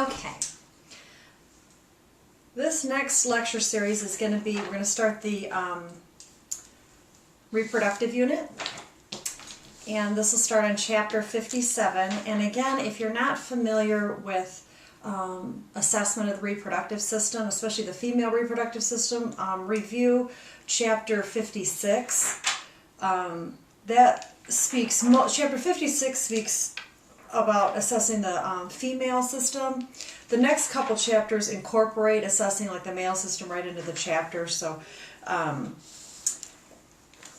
Okay. This next lecture series is going to be, we're going to start the reproductive unit. And this will start on chapter 57. And again, if you're not familiar with assessment of the reproductive system, especially the female reproductive system, review chapter 56. Chapter 56 speaks about assessing the female system. The next couple chapters incorporate assessing like the male system right into the chapter. So,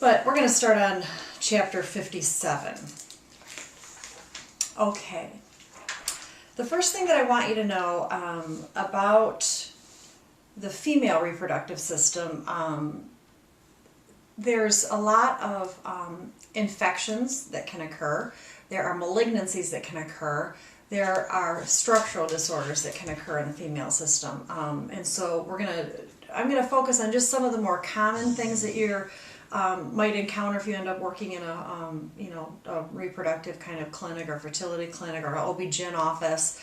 but we're going to start on chapter 57. Okay. The first thing that I want you to know about the female reproductive system, there's a lot of infections that can occur. There are malignancies that can occur. There are structural disorders that can occur in the female system. And so I'm going to focus on just some of the more common things that you might encounter if you end up working in a reproductive kind of clinic or fertility clinic or an OB-GYN office.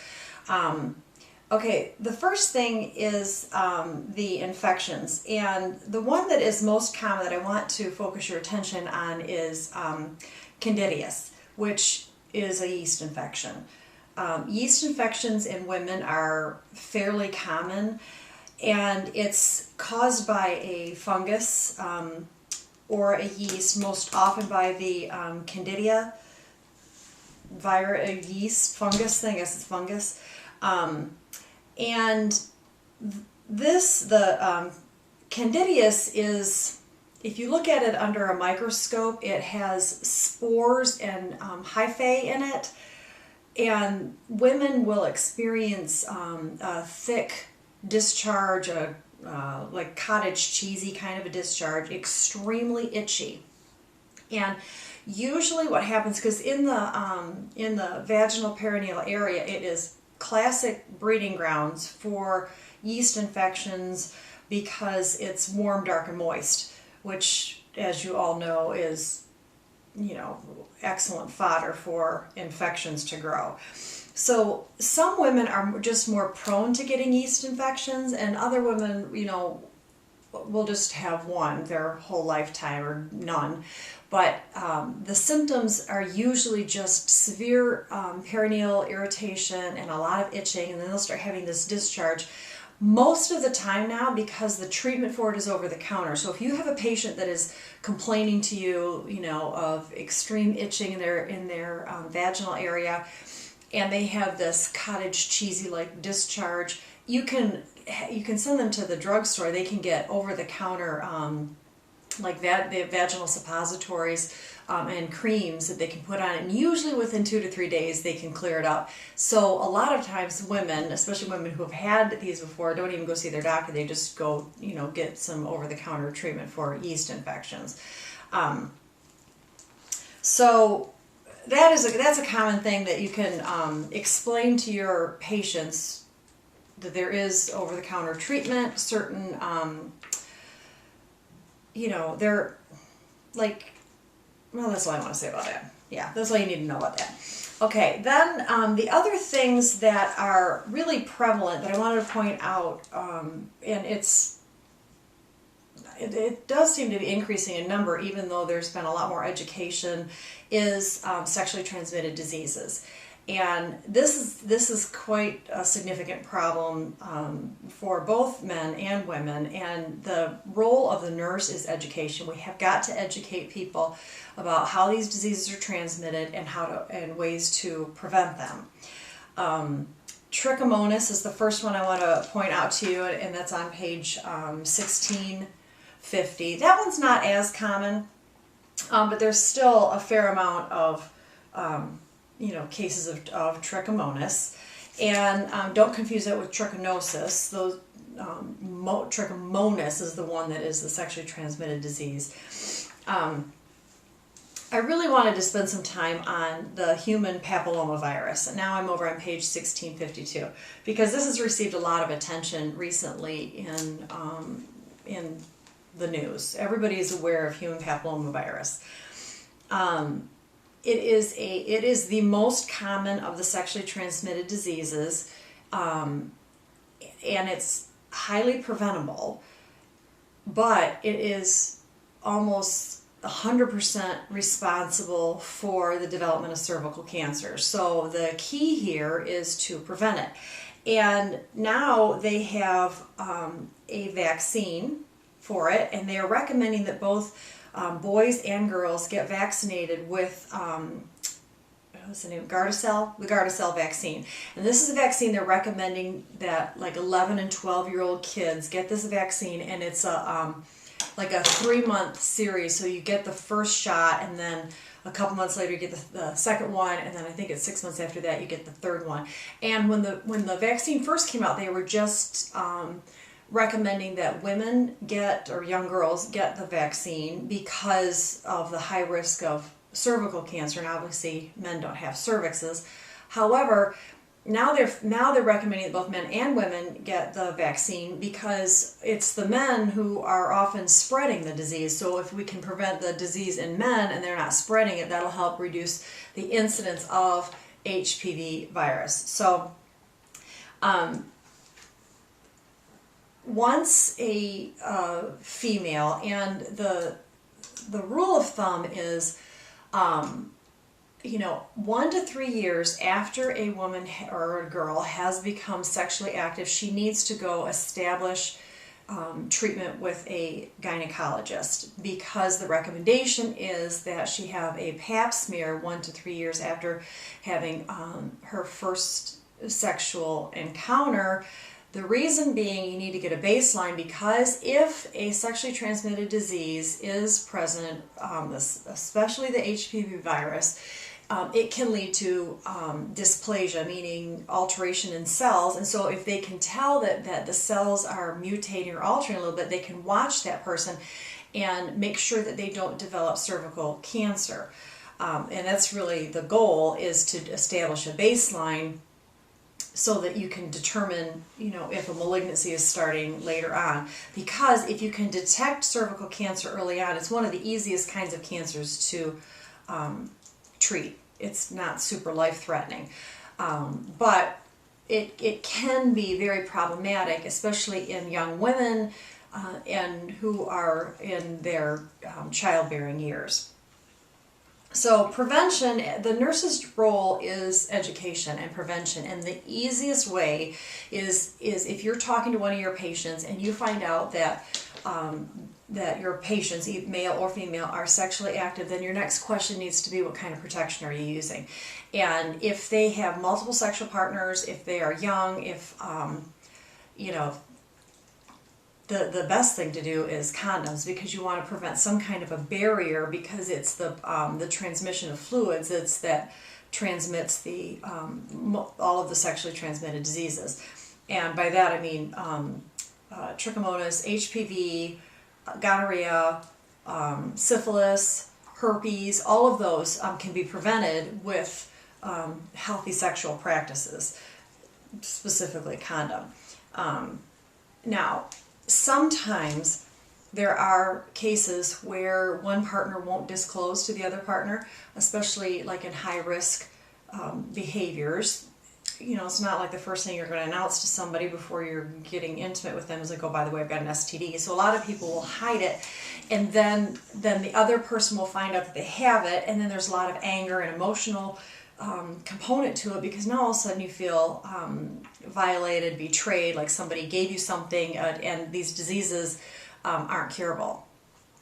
Okay, the first thing is the infections. And the one that is most common that I want to focus your attention on is Candidus, which is a yeast infection. Yeast infections in women are fairly common, and it's caused by a fungus or a yeast, most often by the Candida virus, yeast fungus thing. I guess it's fungus. And the Candidus is, if you look at it under a microscope, it has spores and hyphae in it, and women will experience a thick discharge, like cottage cheesy kind of a discharge, extremely itchy. And usually what happens, because in the vaginal perineal area, it is classic breeding grounds for yeast infections because it's warm, dark, and moist, which, as you all know, is, excellent fodder for infections to grow. So some women are just more prone to getting yeast infections, and other women, will just have one their whole lifetime or none. But the symptoms are usually just severe perineal irritation and a lot of itching, and then they'll start having this discharge. Most of the time now, because the treatment for it is over the counter. So if you have a patient that is complaining to you, of extreme itching in their vaginal area, and they have this cottage cheesy like discharge, you can send them to the drugstore. They can get over the counter like that, they have vaginal suppositories and creams that they can put on, and usually within 2 to 3 days they can clear it up. So a lot of times women, especially women who have had these before, don't even go see their doctor. They just go, get some over-the-counter treatment for yeast infections. So that's a common thing that you can explain to your patients, that there is over-the-counter treatment. Certain they're like, well, that's all I want to say about that. Yeah, that's all you need to know about that. Okay, then the other things that are really prevalent that I wanted to point out, and it does seem to be increasing in number, even though there's been a lot more education, is sexually transmitted diseases. And this is quite a significant problem for both men and women. And the role of the nurse is education. We have got to educate people about how these diseases are transmitted and ways to prevent them. Trichomonas is the first one I want to point out to you, and that's on page 1650. That one's not as common, but there's still a fair amount of cases of trichomonas. And don't confuse it with trichinosis. Trichomonas is the one that is the sexually transmitted disease. I really wanted to spend some time on the human papillomavirus. And now I'm over on page 1652, because this has received a lot of attention recently in the news. Everybody is aware of human papillomavirus. It is the most common of the sexually transmitted diseases. and it's highly preventable, but it is almost 100% responsible for the development of cervical cancer. So the key here is to prevent it. And now they have a vaccine for it, and they are recommending that both boys and girls get vaccinated with what's the name? Gardasil, the Gardasil vaccine. And this is a vaccine they're recommending that like 11 and 12-year-old kids get this vaccine, and it's a like a 3-month series. So you get the first shot, and then a couple months later you get the second one, and then I think it's 6 months after that you get the third one. And when the vaccine first came out, they were just recommending that women get, or young girls get the vaccine because of the high risk of cervical cancer, and obviously men don't have cervixes. However, now they're recommending that both men and women get the vaccine because it's the men who are often spreading the disease. So if we can prevent the disease in men and they're not spreading it, that'll help reduce the incidence of HPV virus. So once a female, and the rule of thumb is 1 to 3 years after a woman or a girl has become sexually active, she needs to go establish treatment with a gynecologist, because the recommendation is that she have a pap smear 1 to 3 years after having her first sexual encounter. The reason being, you need to get a baseline, because if a sexually transmitted disease is present, especially the HPV virus, it can lead to dysplasia, meaning alteration in cells. And so if they can tell that the cells are mutating or altering a little bit, they can watch that person and make sure that they don't develop cervical cancer. And that's really the goal, is to establish a baseline so that you can determine, if a malignancy is starting later on. Because if you can detect cervical cancer early on, it's one of the easiest kinds of cancers to treat. It's not super life-threatening, but it can be very problematic, especially in young women and who are in their childbearing years. So prevention, the nurse's role is education and prevention, and the easiest way is if you're talking to one of your patients and you find out that that your patients, either male or female, are sexually active, then your next question needs to be, what kind of protection are you using? And if they have multiple sexual partners, if they are young, if the best thing to do is condoms, because you want to prevent some kind of a barrier, because it's the transmission of fluids that transmits all of the sexually transmitted diseases. And by that I mean trichomonas, HPV, gonorrhea, syphilis, herpes. All of those can be prevented with healthy sexual practices, specifically condom. Now, sometimes there are cases where one partner won't disclose to the other partner, especially like in high-risk behaviors. It's not like the first thing you're going to announce to somebody before you're getting intimate with them is like, oh, by the way, I've got an STD. So a lot of people will hide it, and then the other person will find out that they have it, and then there's a lot of anger and emotional component to it, because now all of a sudden you feel violated, betrayed, like somebody gave you something, and these diseases aren't curable.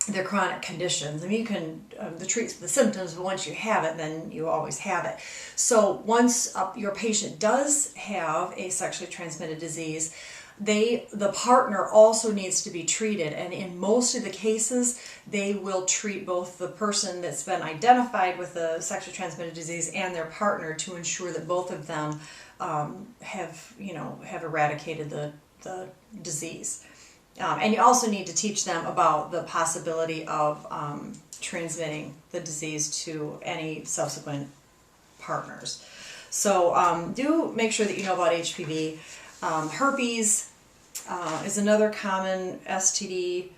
They're chronic conditions. I mean, you can treat the symptoms, but once you have it, then you always have it. So once your patient does have a sexually transmitted disease, the partner also needs to be treated, and in most of the cases they will treat both the person that's been identified with the sexually transmitted disease and their partner to ensure that both of them have eradicated the disease. And you also need to teach them about the possibility of transmitting the disease to any subsequent partners. So do make sure that you know about HPV. Herpes is another common STD.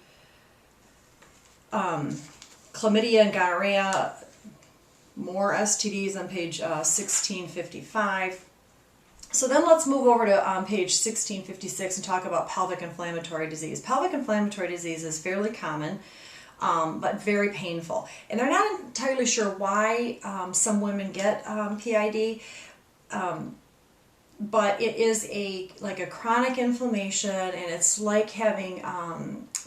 Chlamydia and gonorrhea, more STDs on page 1655. So then let's move over to page 1656 and talk about pelvic inflammatory disease. Pelvic inflammatory disease is fairly common, but very painful. And they're not entirely sure why some women get PID, but it is like a chronic inflammation, and it's like having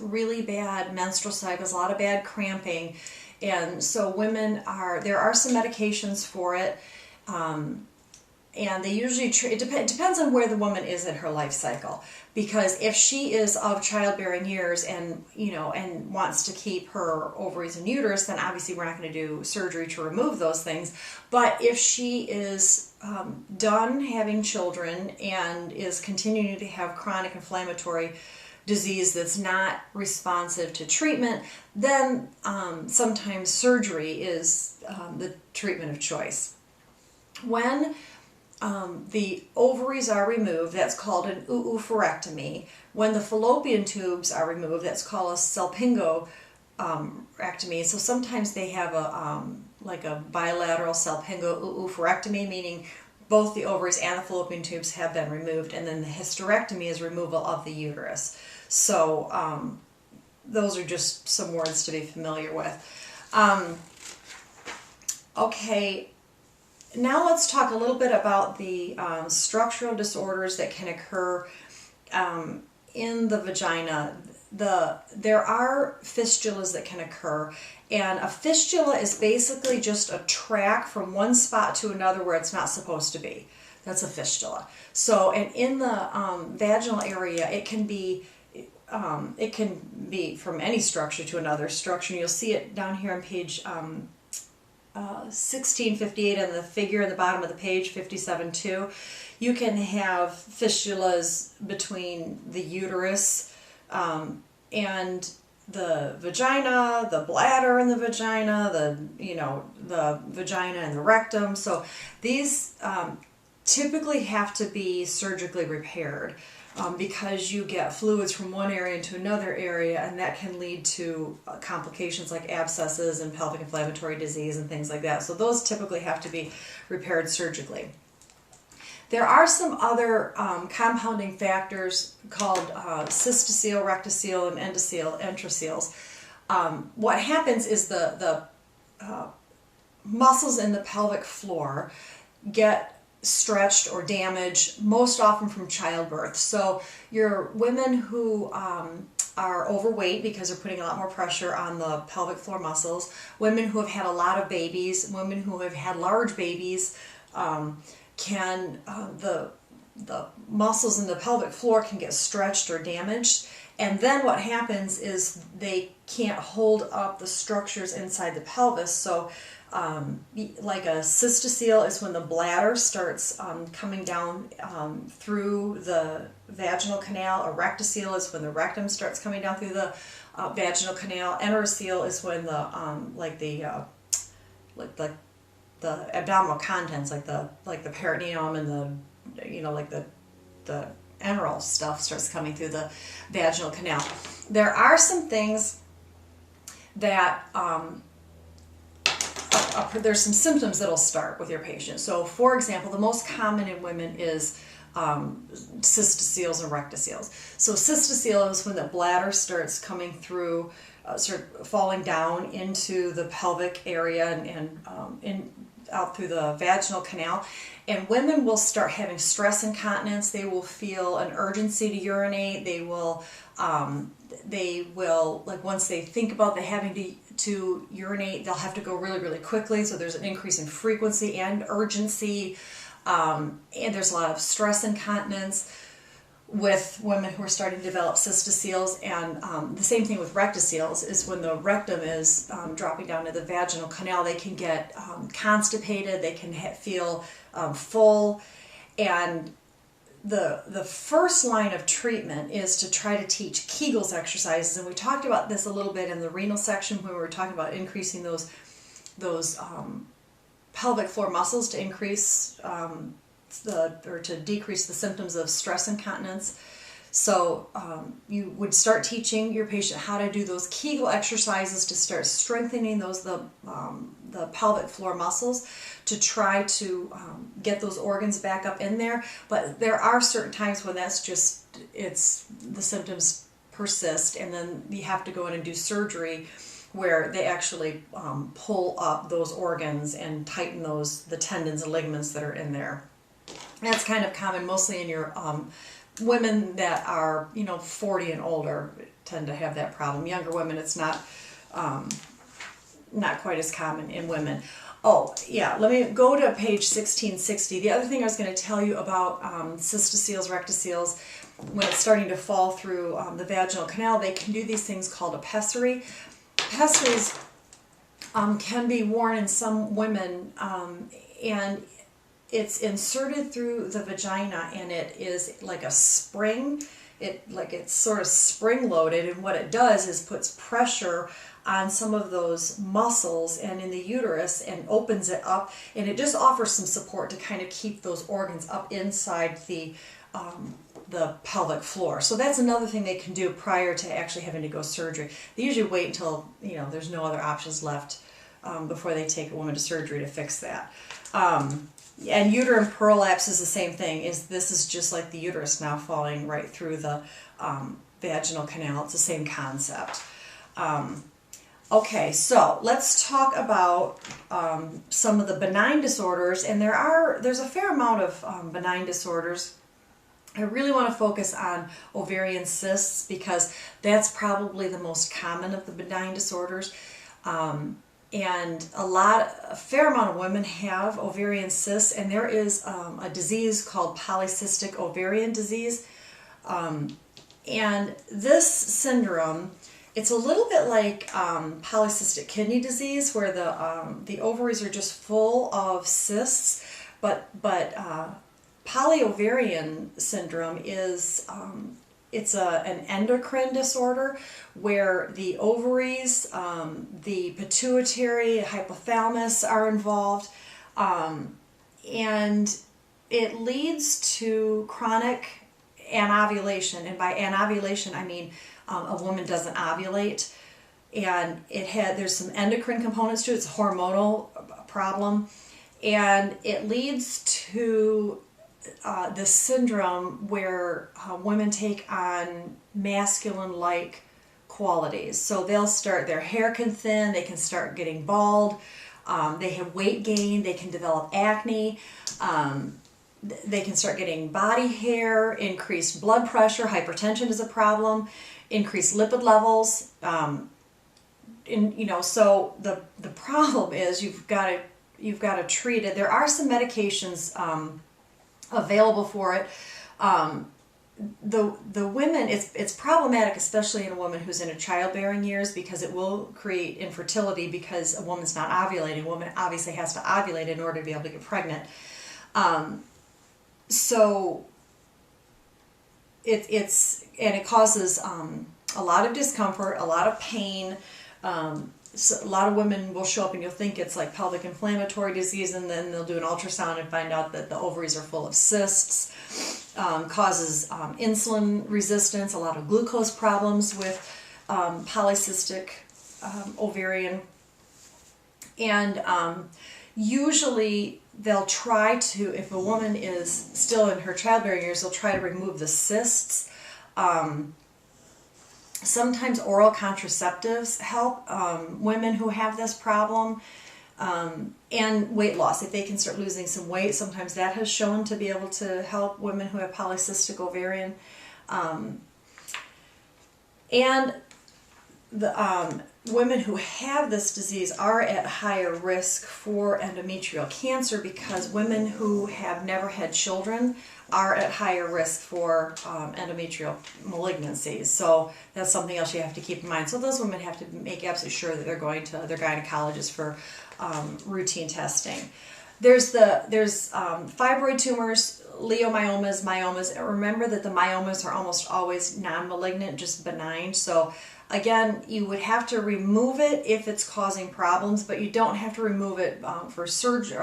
really bad menstrual cycles, a lot of bad cramping. And so there are some medications for it. And they usually it depends on where the woman is in her life cycle, because if she is of childbearing years and and wants to keep her ovaries and uterus, then obviously we're not going to do surgery to remove those things. But if she is done having children and is continuing to have chronic inflammatory disease that's not responsive to treatment, then sometimes surgery is the treatment of choice. When the ovaries are removed, that's called an oophorectomy. When the fallopian tubes are removed, that's called a salpingo-rectomy. So sometimes they have like a bilateral salpingo-oophorectomy, meaning both the ovaries and the fallopian tubes have been removed, and then the hysterectomy is removal of the uterus. So those are just some words to be familiar with. Okay. Now let's talk a little bit about the structural disorders that can occur in the vagina. There are fistulas that can occur, and a fistula is basically just a track from one spot to another where it's not supposed to be. That's a fistula. So, and in the vaginal area, it can be from any structure to another structure. And you'll see it down here on page 1658 and the figure at the bottom of the page, 57.2. You can have fistulas between the uterus and the vagina, the bladder and the vagina, the vagina and the rectum. So these typically have to be surgically repaired. Because you get fluids from one area into another area, and that can lead to complications like abscesses and pelvic inflammatory disease and things like that. So those typically have to be repaired surgically. There are some other compounding factors called cystocele, rectocele, and enteroceles. What happens is the muscles in the pelvic floor get stretched or damaged, most often from childbirth. So your women who are overweight because they're putting a lot more pressure on the pelvic floor muscles, women who have had a lot of babies, women who have had large babies, the muscles in the pelvic floor can get stretched or damaged. And then what happens is they can't hold up the structures inside the pelvis. So like a cystocele is when the bladder starts coming down through the vaginal canal. A rectocele is when the rectum starts coming down through the vaginal canal. Enterocele is when the abdominal contents, like the peritoneum and the enteral stuff starts coming through the vaginal canal. There are some things that there's some symptoms that'll start with your patient. So, for example, the most common in women is cystoceles and rectoceles. So, cystocele is when the bladder starts coming through, falling down into the pelvic area and out through the vaginal canal. And women will start having stress incontinence. They will feel an urgency to urinate. They will like once they think about having to urinate, they'll have to go really, really quickly. So there's an increase in frequency and urgency. And there's a lot of stress incontinence with women who are starting to develop cystoceles. And the same thing with rectoceles is when the rectum is dropping down to the vaginal canal, they can get constipated, they can feel full. And the first line of treatment is to try to teach Kegels exercises, and we talked about this a little bit in the renal section when we were talking about increasing those pelvic floor muscles to increase to decrease the symptoms of stress incontinence. So you would start teaching your patient how to do those Kegel exercises to start strengthening the pelvic floor muscles to try to get those organs back up in there. But there are certain times when the symptoms persist, and then you have to go in and do surgery where they actually pull up those organs and tighten the tendons and ligaments that are in there. That's kind of common mostly in your women that are 40 and older tend to have that problem. Younger women, it's not quite as common in women. Oh yeah, let me go to page 1660. The other thing I was going to tell you about cystoceles, rectoceles, when it's starting to fall through the vaginal canal, they can do these things called a pessary. Pessaries can be worn in some women, and it's inserted through the vagina, and it is like a spring. It's sort of spring loaded, and what it does is puts pressure on some of those muscles and in the uterus and opens it up, and it just offers some support to kind of keep those organs up inside the pelvic floor. So that's another thing they can do prior to actually having to go surgery. They usually wait until there's no other options left before they take a woman to surgery to fix that. And uterine prolapse is the same thing. This is just like the uterus now falling right through the vaginal canal. It's the same concept. Okay, so let's talk about some of the benign disorders, and there's a fair amount of benign disorders. I really want to focus on ovarian cysts because that's probably the most common of the benign disorders. And a fair amount of women have ovarian cysts, and there is a disease called polycystic ovarian disease. And this syndrome, it's a little bit like polycystic kidney disease, where the ovaries are just full of cysts, but polyovarian syndrome is it's an endocrine disorder where the ovaries, the pituitary, hypothalamus are involved, and it leads to chronic anovulation. And by anovulation, I mean a woman doesn't ovulate, and there's some endocrine components to it. It's a hormonal problem, and it leads to this syndrome where women take on masculine-like qualities. So their hair can thin, they can start getting bald, they have weight gain, they can develop acne, they can start getting body hair, increased blood pressure, hypertension is a problem, increased lipid levels. So the problem is you've got to treat it. There are some medications available for it. The women, it's problematic, especially in a woman who's in her childbearing years, because it will create infertility because a woman's not ovulating. A woman obviously has to ovulate in order to be able to get pregnant. So it causes a lot of discomfort, a lot of pain. So a lot of women will show up and you'll think it's like pelvic inflammatory disease, and then they'll do an ultrasound and find out that the ovaries are full of cysts. Causes insulin resistance, a lot of glucose problems with polycystic ovarian. And usually they'll try to, if a woman is still in her childbearing years, they'll try to remove the cysts. Sometimes oral contraceptives help women who have this problem, and weight loss. If they can start losing some weight, sometimes that has shown to be able to help women who have polycystic ovarian. And the women who have this disease are at higher risk for endometrial cancer, because women who have never had children are at higher risk for endometrial malignancies. So that's something else you have to keep in mind. So those women have to make absolutely sure that they're going to their gynecologist for routine testing. There's fibroid tumors, leiomyomas, myomas. Remember that the myomas are almost always non-malignant, just benign. So again, you would have to remove it if it's causing problems, but you don't have to remove it for surgery.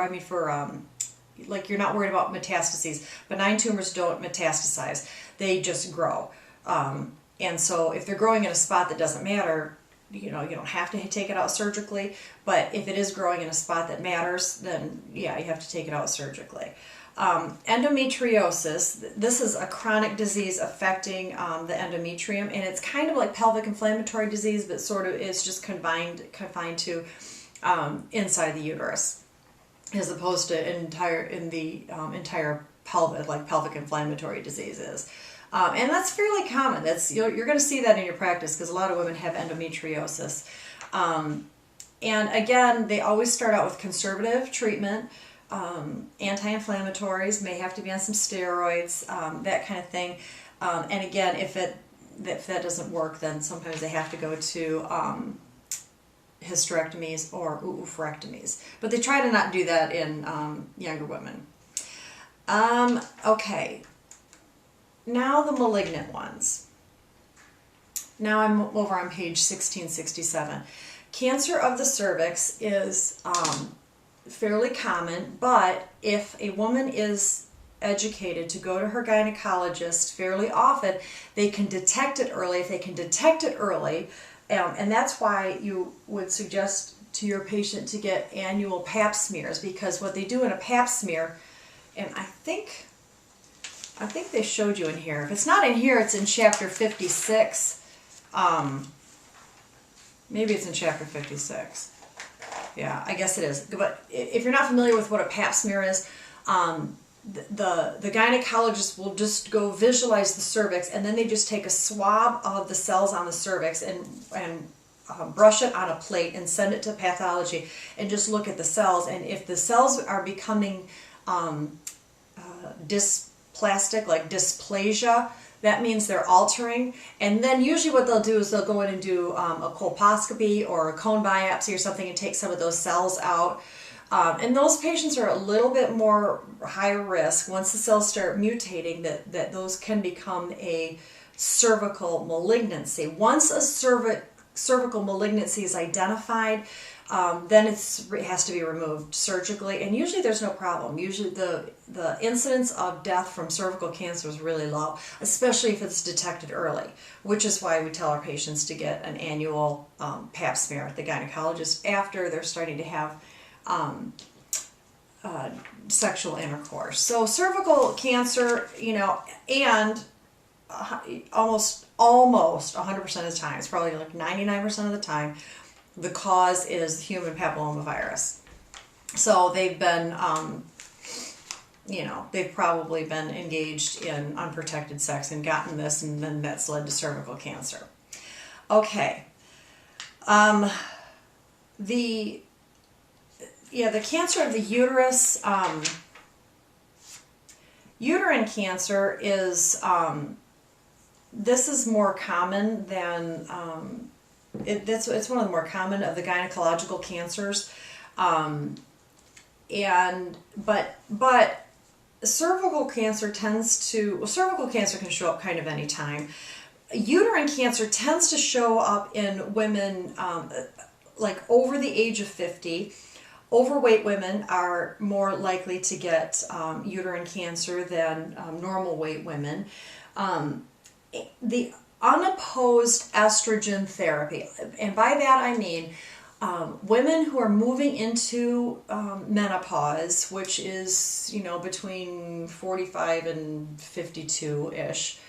like you're not worried about metastases. Benign tumors don't metastasize; they just grow. And so if they're growing in a spot that doesn't matter, you don't have to take it out surgically. But if it is growing in a spot that matters, then yeah, you have to take it out surgically. Endometriosis, this is a chronic disease affecting the endometrium, and it's kind of like pelvic inflammatory disease, but sort of is just confined to inside the uterus, as opposed to entire pelvic, like pelvic inflammatory diseases. And that's fairly common. You're going to see that in your practice because a lot of women have endometriosis. And again, they always start out with conservative treatment. Anti-inflammatories, may have to be on some steroids, that kind of thing. And again, if that doesn't work, then sometimes they have to go to hysterectomies or oophorectomies. But they try to not do that in younger women. Okay. Now the malignant ones. Now I'm over on page 1667. Cancer of the cervix is fairly common, but if a woman is educated to go to her gynecologist fairly often, they can detect it early. If they can detect it early, and that's why you would suggest to your patient to get annual pap smears, because what they do in a pap smear, and I think they showed you in here. If it's not in here, it's in chapter 56. Maybe it's in chapter 56. Yeah, I guess it is. But if you're not familiar with what a pap smear is, the gynecologist will just go visualize the cervix, and then they just take a swab of the cells on the cervix and brush it on a plate and send it to pathology and just look at the cells. And if the cells are becoming dysplastic, like dysplasia, that means they're altering. And then usually what they'll do is they'll go in and do a colposcopy or a cone biopsy or something and take some of those cells out. And those patients are a little bit more higher risk. Once the cells start mutating, that those can become a cervical malignancy. Once a cervical malignancy is identified, then it has to be removed surgically, and usually there's no problem. Usually the incidence of death from cervical cancer is really low, especially if it's detected early, which is why we tell our patients to get an annual pap smear at the gynecologist after they're starting to have sexual intercourse. So cervical cancer, and almost 100% of the time, it's probably like 99% of the time, the cause is human papillomavirus. So they've been, they've probably been engaged in unprotected sex and gotten this, and then that's led to cervical cancer. Okay. The cancer of the uterus, uterine cancer is, this is more common than, it's one of the more common of the gynecological cancers, but cervical cancer cervical cancer can show up kind of any time. Uterine cancer tends to show up in women like over the age of 50. Overweight women are more likely to get uterine cancer than normal weight women. The unopposed estrogen therapy, and by that I mean women who are moving into menopause, which is between 45 and 52-ish.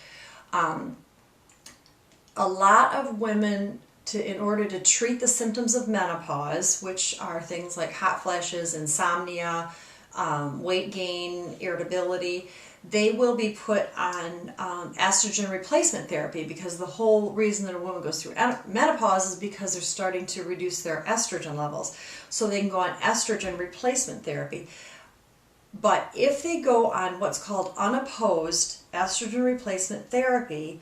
A lot of women, in order to treat the symptoms of menopause, which are things like hot flashes, insomnia, weight gain, irritability, they will be put on estrogen replacement therapy, because the whole reason that a woman goes through menopause is because they're starting to reduce their estrogen levels. So they can go on estrogen replacement therapy. But if they go on what's called unopposed estrogen replacement therapy,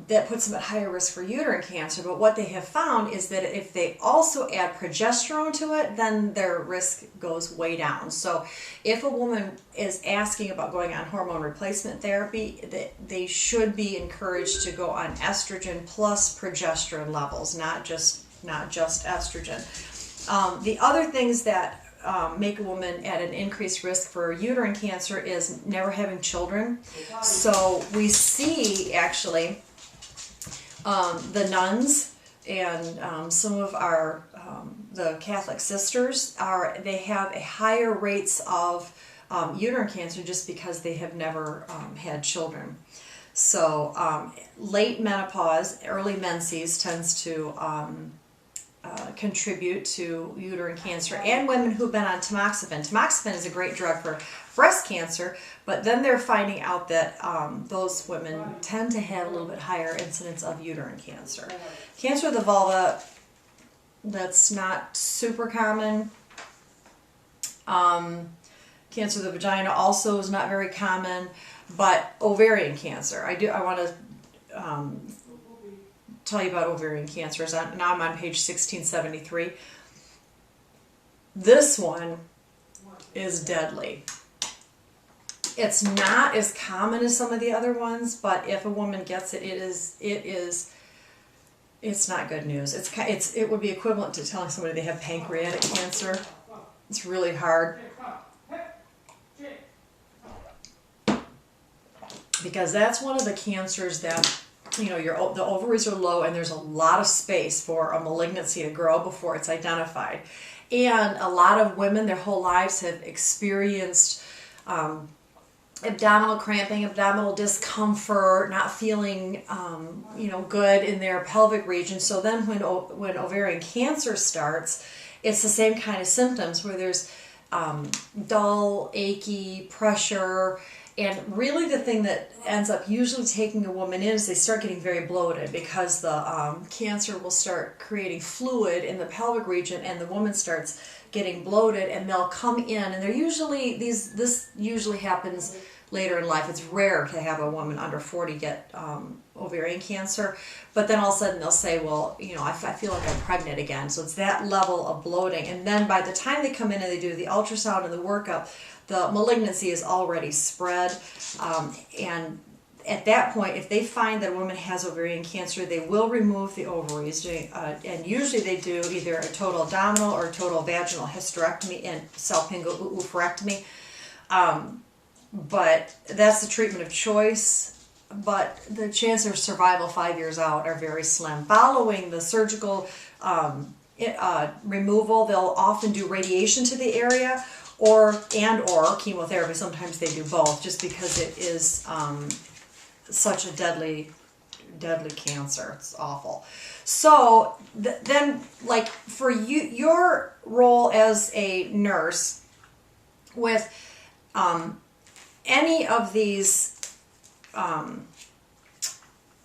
that puts them at higher risk for uterine cancer. But what they have found is that if they also add progesterone to it, then their risk goes way down. So if a woman is asking about going on hormone replacement therapy, they should be encouraged to go on estrogen plus progesterone levels, not just estrogen. The other things that make a woman at an increased risk for uterine cancer is never having children. So we see actually the nuns and some of our the Catholic sisters they have a higher rates of uterine cancer just because they have never had children. So late menopause, early menses tends to contribute to uterine cancer, and women who've been on tamoxifen. Tamoxifen is a great drug for breast cancer, but then they're finding out that those women tend to have a little bit higher incidence of uterine cancer. Cancer of the vulva, that's not super common. Cancer of the vagina also is not very common, but ovarian cancer, I want to tell you about ovarian cancer. Now I'm on page 1673. This one is deadly. It's not as common as some of the other ones, but if a woman gets it, it's not good news. It would be equivalent to telling somebody they have pancreatic cancer. It's really hard, because that's one of the cancers that, you know, the ovaries are low and there's a lot of space for a malignancy to grow before it's identified. And a lot of women their whole lives have experienced abdominal cramping, abdominal discomfort, not feeling you know, good in their pelvic region. So then when ovarian cancer starts, it's the same kind of symptoms where there's dull, achy, pressure. And really the thing that ends up usually taking a woman in is they start getting very bloated, because the cancer will start creating fluid in the pelvic region and the woman starts getting bloated, and they'll come in, and they're usually, this usually happens later in life. It's rare to have a woman under 40 get ovarian cancer, but then all of a sudden they'll say, well, you know, I feel like I'm pregnant again. So it's that level of bloating. And then by the time they come in and they do the ultrasound and the workup, the malignancy is already spread, and at that point, if they find that a woman has ovarian cancer, they will remove the ovaries, and usually they do either a total abdominal or a total vaginal hysterectomy and salpingo-oophorectomy. But that's the treatment of choice, but the chances of survival 5 years out are very slim. Following the surgical removal, they'll often do radiation to the area, or chemotherapy. Sometimes they do both, just because it is such a deadly cancer. It's awful. So then, like, for your role as a nurse with any of these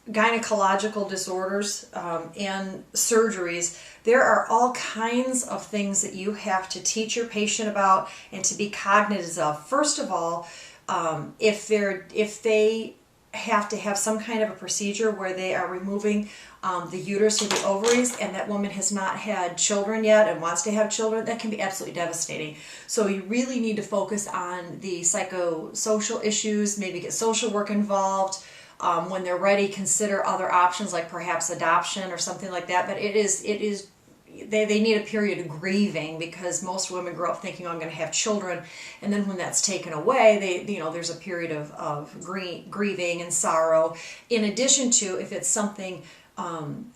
gynecological disorders and surgeries, there are all kinds of things that you have to teach your patient about and to be cognizant of. First of all, if they have to have some kind of a procedure where they are removing the uterus or the ovaries, and that woman has not had children yet and wants to have children, that can be absolutely devastating. So you really need to focus on the psychosocial issues, maybe get social work involved. When they're ready, consider other options like perhaps adoption or something like that. But they need a period of grieving, because most women grow up thinking, oh, I'm going to have children, and then when that's taken away, there's a period of grieving and sorrow. In addition to, if it's something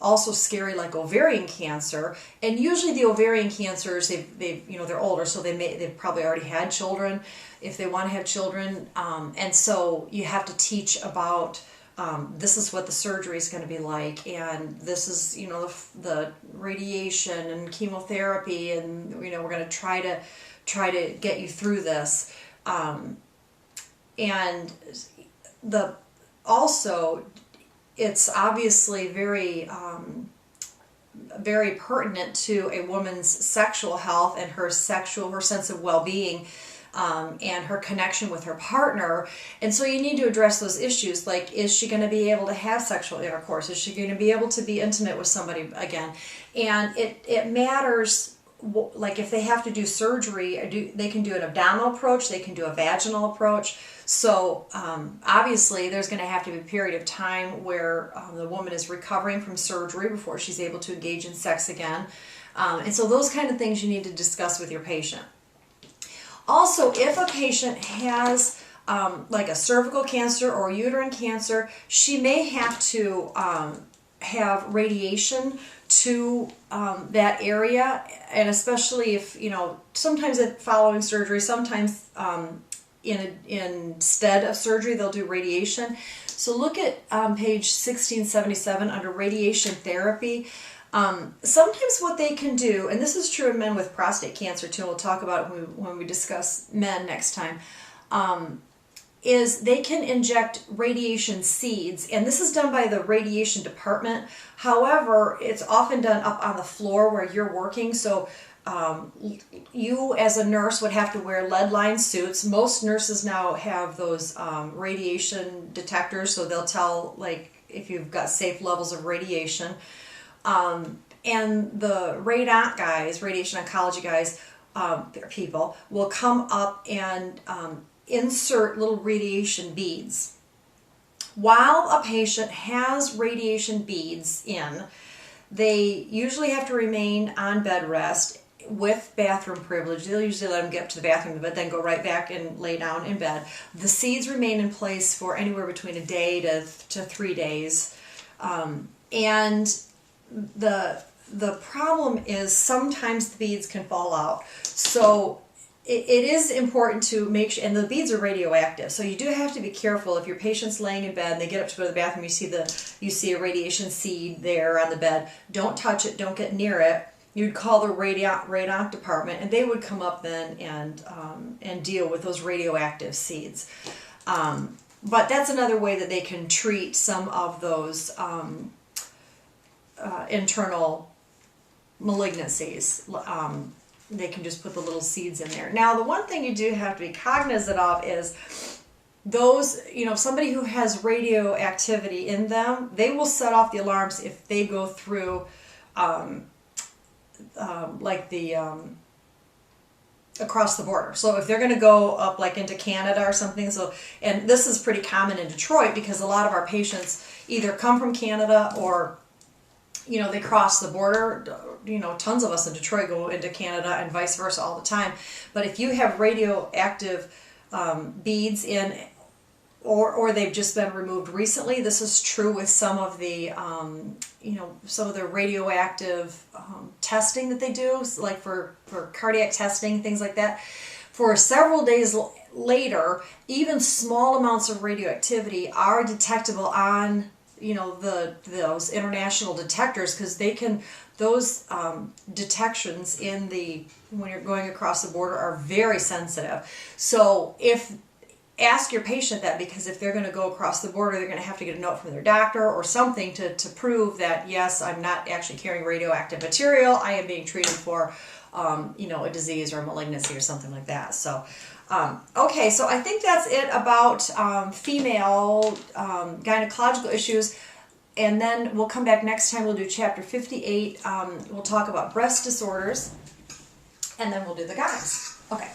also scary like ovarian cancer, and usually the ovarian cancers, they're older, so they've probably already had children if they want to have children, and so you have to teach about this is what the surgery is going to be like, and this is, the radiation and chemotherapy, and we're going to try to get you through this, and it's obviously very very pertinent to a woman's sexual health and her sense of well-being, and her connection with her partner. And so you need to address those issues, like, is she going to be able to have sexual intercourse? Is she going to be able to be intimate with somebody again? And it matters, like, if they have to do surgery, they can do an abdominal approach, they can do a vaginal approach. So obviously there's going to have to be a period of time where the woman is recovering from surgery before she's able to engage in sex again. And so those kind of things you need to discuss with your patient. Also, if a patient has like a cervical cancer or uterine cancer, she may have to have radiation to that area, and especially if, you know, sometimes following surgery, sometimes instead of surgery, they'll do radiation. So look at page 1677 under radiation therapy. Sometimes what they can do, and this is true in men with prostate cancer too, and we'll talk about it when we discuss men next time, is they can inject radiation seeds, and this is done by the radiation department. However, it's often done up on the floor where you're working, so you as a nurse would have to wear lead-lined suits. Most nurses now have those radiation detectors, so they'll tell like if you've got safe levels of radiation. And the radon guys, radiation oncology guys, people will come up and insert little radiation beads. While a patient has radiation beads in, they usually have to remain on bed rest with bathroom privilege. They'll usually let them get up to the bathroom, but then go right back and lay down in bed. The seeds remain in place for anywhere between a day to 3 days. And the problem is sometimes the beads can fall out. So it is important to make sure, and the beads are radioactive, so you do have to be careful. If your patient's laying in bed and they get up to go to the bathroom, you see a radiation seed there on the bed, don't touch it, don't get near it. You'd call the radon department, and they would come up then and deal with those radioactive seeds. But that's another way that they can treat some of those internal malignancies. They can just put the little seeds in there. Now, the one thing you do have to be cognizant of is those, you know, somebody who has radioactivity in them, they will set off the alarms if they go through like the across the border. So if they're going to go up like into Canada or something, so, and this is pretty common in Detroit because a lot of our patients either come from Canada or, you know, they cross the border. You know, tons of us in Detroit go into Canada and vice versa all the time. But if you have radioactive beads in, or they've just been removed recently, this is true with some of the, you know, some of the radioactive testing that they do, like for cardiac testing, things like that. For several days later, even small amounts of radioactivity are detectable on, you know, those international detectors, because they can, those detections in when you're going across the border are very sensitive. So ask your patient that, because if they're going to go across the border, they're going to have to get a note from their doctor or something to prove that, yes, I'm not actually carrying radioactive material, I am being treated for you know, a disease or a malignancy or something like that. So okay, so I think that's it about female gynecological issues. And then we'll come back next time. We'll do chapter 58. We'll talk about breast disorders. And then we'll do the guys. Okay.